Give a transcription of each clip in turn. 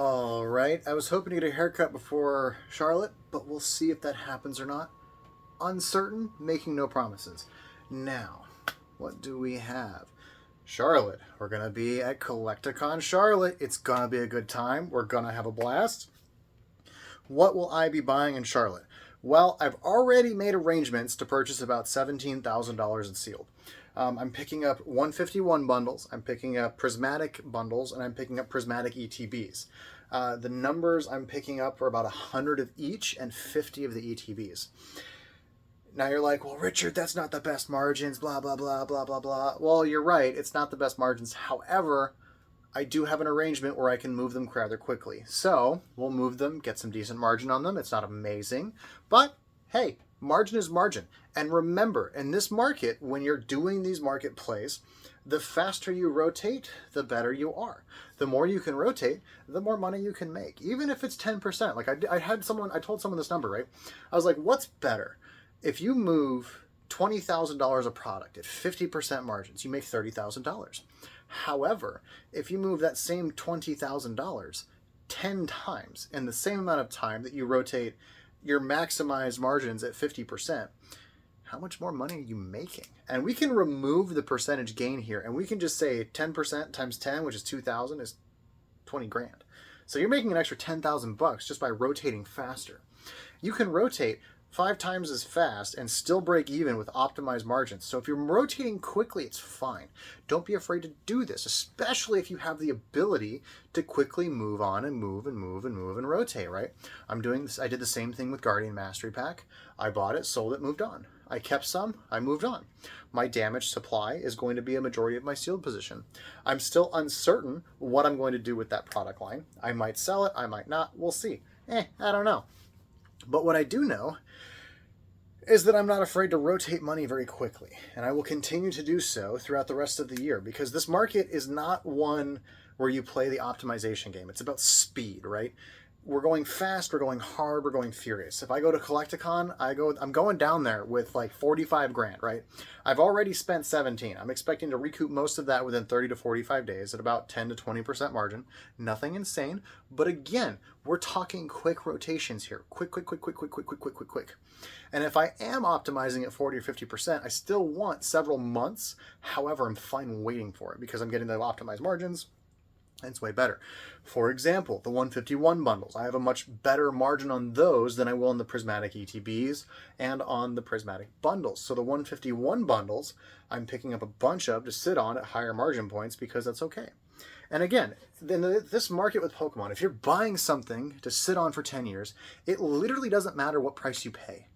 All right, I was hoping to get a haircut before Charlotte, but we'll see if that happens or not. Uncertain, making no promises. Now, what do we have? Charlotte. We're going to be at Collecta-Con Charlotte. It's going to be a good time. We're going to have a blast. What will I be buying in Charlotte? Well, I've already made arrangements to purchase about $17,000 in sealed. I'm picking up 151 bundles, I'm picking up prismatic bundles, and I'm picking up prismatic ETBs. The numbers I'm picking up are about 100 of each and 50 of the ETBs. Now you're like, well, Richard, that's not the best margins, blah, blah, blah, blah, blah, blah. Well, you're right, it's not the best margins. However, I do have an arrangement where I can move them rather quickly. So we'll move them, get some decent margin on them. It's not amazing, but hey, margin is margin. And remember, in this market, when you're doing these market plays, the faster you rotate, the better you are. The more you can rotate, the more money you can make, even if it's 10%. Like I told someone this number, right? I was like, what's better? If you move $20,000 a product at 50% margins, you make $30,000. However, if you move that same $20,000 10 times in the same amount of time that you rotate your maximized margins at 50%, how much more money are you making? And we can remove the percentage gain here, and we can just say 10% times 10, which is 2,000, is 20 grand. So you're making an extra 10,000 bucks just by rotating faster. You can rotate 5 times as fast and still break even with optimized margins. So if you're rotating quickly, it's fine. Don't be afraid to do this, especially if you have the ability to quickly move on and move and move and move and rotate, right? I'm doing this. I did the same thing with Guardian Mastery Pack. I bought it, sold it, moved on. I kept some, I moved on. My damaged supply is going to be a majority of my sealed position. I'm still uncertain what I'm going to do with that product line. I might sell it, I might not, we'll see. I don't know. But what I do know is that I'm not afraid to rotate money very quickly, and I will continue to do so throughout the rest of the year, because this market is not one where you play the optimization game. It's about speed, right? We're going fast, we're going hard, we're going furious. If I go to Collecta-Con, I'm going down there with like 45 grand, right? I've already spent 17. I'm expecting to recoup most of that within 30 to 45 days at about 10 to 20% margin. Nothing insane, but again, we're talking quick rotations here. Quick. And if I am optimizing at 40 or 50%, I still want several months. However, I'm fine waiting for it because I'm getting the optimized margins. And it's way better. For example, the 151 bundles. I have a much better margin on those than I will on the prismatic ETBs and on the prismatic bundles. So the 151 bundles, I'm picking up a bunch of to sit on at higher margin points because that's okay. And again, in this market with Pokemon, if you're buying something to sit on for 10 years, it literally doesn't matter what price you pay.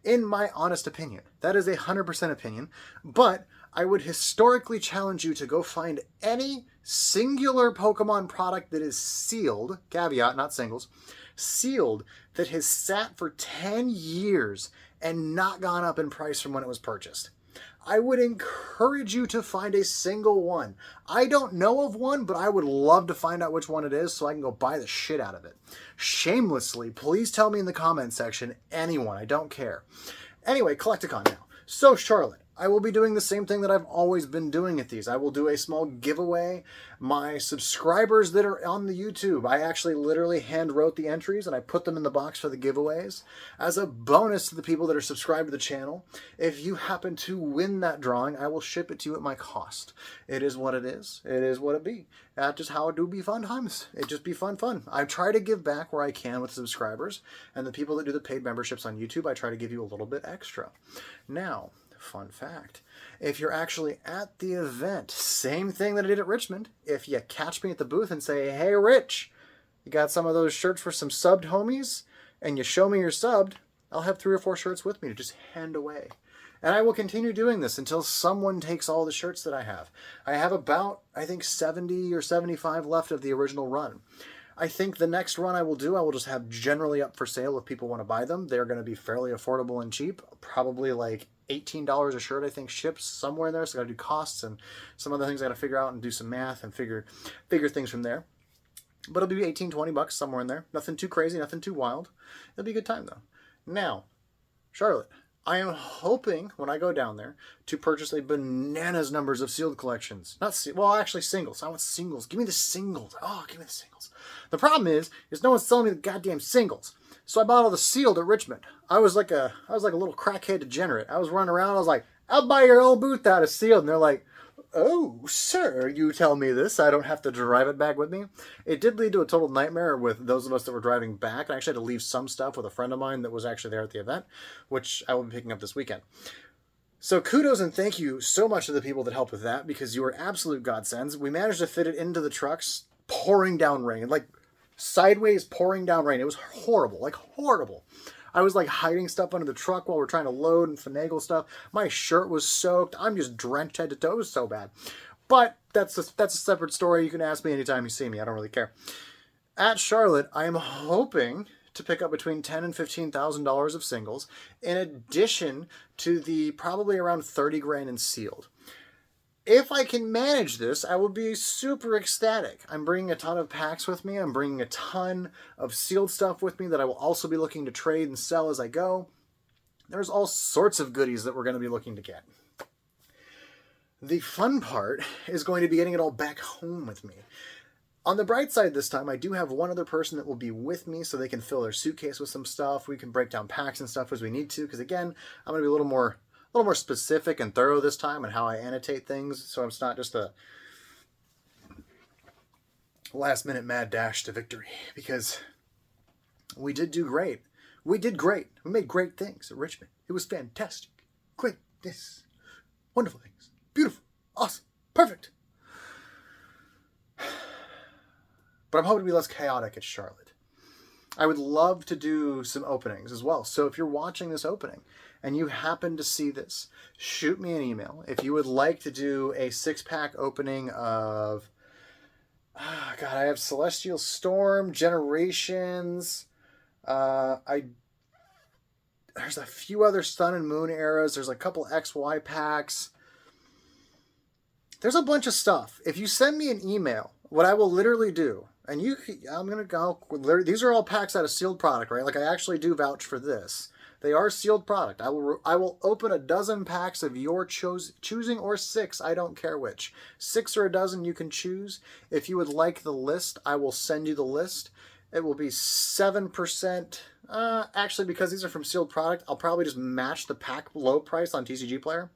In my honest opinion, that is 100% opinion, but I would historically challenge you to go find any singular Pokemon product that is sealed, caveat, not singles, sealed, that has sat for 10 years and not gone up in price from when it was purchased. I would encourage you to find a single one. I don't know of one, but I would love to find out which one it is so I can go buy the shit out of it. Shamelessly, please tell me in the comment section, anyone, I don't care. Anyway, Collecta-Con now. So Charlotte, I will be doing the same thing that I've always been doing at these. I will do a small giveaway. My subscribers that are on the YouTube, I actually literally hand wrote the entries and I put them in the box for the giveaways. As a bonus to the people that are subscribed to the channel, if you happen to win that drawing, I will ship it to you at my cost. It is what it is. It is what it be. That's just how it do be fun times. It just be fun. I try to give back where I can with subscribers, and the people that do the paid memberships on YouTube, I try to give you a little bit extra. Now, fun fact, if you're actually at the event, same thing that I did at Richmond, if you catch me at the booth and say, hey Rich, you got some of those shirts for some subbed homies, and you show me you're subbed, I'll have 3 or 4 shirts with me to just hand away. And I will continue doing this until someone takes all the shirts that I have. I have about, I think, 70 or 75 left of the original run. I think the next run I will just have generally up for sale if people want to buy them. They're going to be fairly affordable and cheap, probably like $18 a shirt, I think, ships somewhere in there. So I got to do costs and some other things I got to figure out and do some math and figure things from there. But it'll be 18, 20 bucks somewhere in there. Nothing too crazy, nothing too wild. It'll be a good time though. Now, Charlotte, I am hoping when I go down there to purchase a bananas numbers of sealed collections. Well, actually singles. I want singles. Give me the singles. Oh, give me the singles. The problem is no one's selling me the goddamn singles. So I bought all the sealed at Richmond. I was like a little crackhead degenerate. I was running around. I was like, I'll buy your old booth out of sealed. And they're like, oh, sir, you tell me this. I don't have to drive it back with me. It did lead to a total nightmare with those of us that were driving back. I actually had to leave some stuff with a friend of mine that was actually there at the event, which I will be picking up this weekend. So kudos and thank you so much to the people that helped with that, because you were absolute godsends. We managed to fit it into the trucks, pouring down rain, like sideways pouring down rain. It was horrible, like horrible. I was like hiding stuff under the truck while we're trying to load and finagle stuff. My shirt was soaked. I'm just drenched head to toe. It was so bad. But that's a separate story. You can ask me anytime you see me. I don't really care. At Charlotte, I am hoping to pick up between $10,000 and $15,000 of singles, in addition to the probably around 30 grand in sealed. If I can manage this, I will be super ecstatic. I'm bringing a ton of packs with me. I'm bringing a ton of sealed stuff with me that I will also be looking to trade and sell as I go. There's all sorts of goodies that we're going to be looking to get. The fun part is going to be getting it all back home with me. On the bright side this time, I do have one other person that will be with me so they can fill their suitcase with some stuff. We can break down packs and stuff as we need to, because again, I'm going to be a little more specific and thorough this time on how I annotate things, so it's not just a last-minute mad dash to victory, because we did do great. We did great. We made great things at Richmond. It was fantastic. Greatness. Wonderful things. Beautiful. Awesome. Perfect. But I'm hoping to be less chaotic at Charlotte. I would love to do some openings as well. So if you're watching this opening and you happen to see this, shoot me an email. If you would like to do a 6-pack opening of, I have Celestial Storm, Generations. There's a few other Sun and Moon eras. There's a couple XY packs. There's a bunch of stuff. If you send me an email, what I will literally do, and I'm going to go, these are all packs out of sealed product, right? Like I actually do vouch for this. They are sealed product. I will open a dozen packs of your choosing, or 6. I don't care which. 6 or a dozen you can choose. If you would like the list, I will send you the list. It will be 7%. Actually, because these are from sealed product, I'll probably just match the pack low price on TCG Player.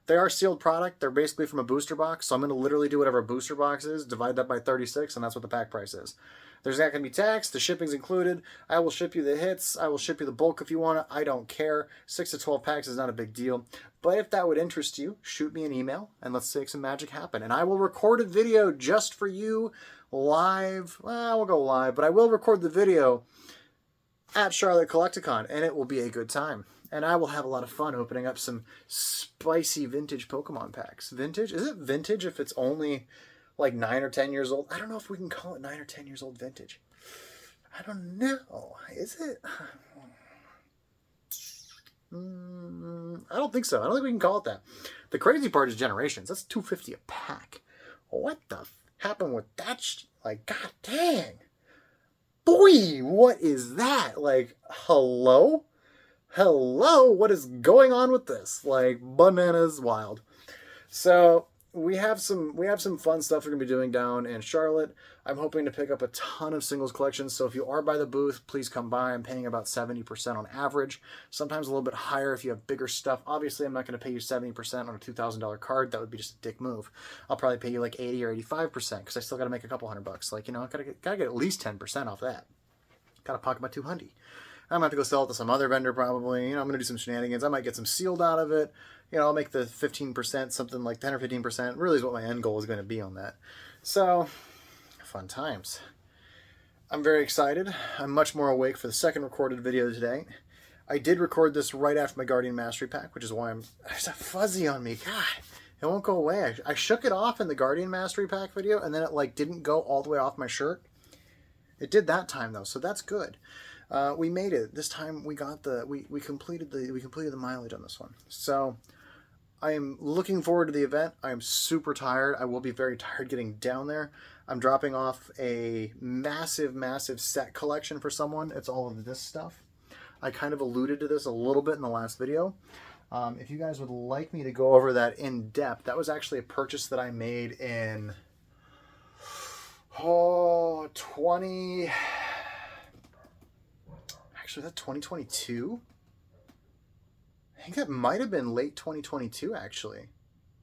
They are sealed product. They're basically from a booster box. So I'm going to literally do whatever a booster box is, divide that by 36, and that's what the pack price is. There's not going to be tax. The shipping's included. I will ship you the hits. I will ship you the bulk if you want it. I don't care. 6 to 12 packs is not a big deal. But if that would interest you, shoot me an email and let's make some magic happen. And I will record a video just for you live. Well, we'll go live, but I will record the video at Charlotte Collecta-Con, and it will be a good time. And I will have a lot of fun opening up some spicy vintage Pokemon packs. Vintage? Is it vintage if it's only like 9 or 10 years old? I don't know if we can call it 9 or 10 years old vintage. I don't know. Is it? I don't think so. I don't think we can call it that. The crazy part is Generations. That's $250 a pack. What the happened with that? Like, god dang. Boy, what is that? Like, hello? Hello? What is going on with this? Like, bananas wild. So we have some fun stuff we're gonna be doing down in Charlotte. I'm hoping to pick up a ton of singles collections. So if you are by the booth, please come by. I'm paying about 70% on average. Sometimes a little bit higher if you have bigger stuff. Obviously, I'm not going to pay you 70% on a $2,000 card. That would be just a dick move. I'll probably pay you like 80 or 85% because I still got to make a couple $100. Like, you know, I gotta get at least 10% off that. Got to pocket my $200. I'm gonna have to go sell it to some other vendor probably. You know, I'm gonna do some shenanigans. I might get some sealed out of it. You know, I'll make the 15%, something like 10 or 15%. Really is what my end goal is going to be on that. So, fun times. I'm very excited. I'm much more awake for the second recorded video today. I did record this right after my Guardian Mastery pack, which is why there's a fuzzy on me. God, it won't go away. I shook it off in the Guardian Mastery pack video, and then it like didn't go all the way off my shirt. It did that time though, so that's good. We made it. This time we got we completed the mileage on this one. So I am looking forward to the event. I am super tired. I will be very tired getting down there. I'm dropping off a massive set collection for someone. It's all of this stuff. I kind of alluded to this a little bit in the last video. If you guys would like me to go over that in depth, that was actually a purchase that I made in 20... Actually, that's 2022? I think that might have been late 2022, actually.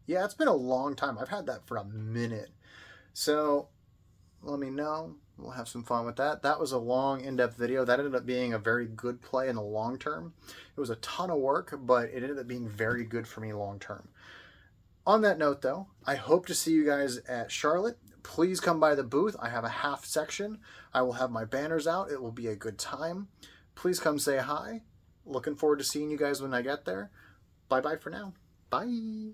Yeah, it's been a long time. I've had that for a minute. So let me know. We'll have some fun with that. That was a long, in-depth video. That ended up being a very good play in the long term. It was a ton of work, but it ended up being very good for me long term. On that note, though, I hope to see you guys at Charlotte. Please come by the booth. I have a half section. I will have my banners out. It will be a good time. Please come say hi. Looking forward to seeing you guys when I get there. Bye-bye for now. Bye.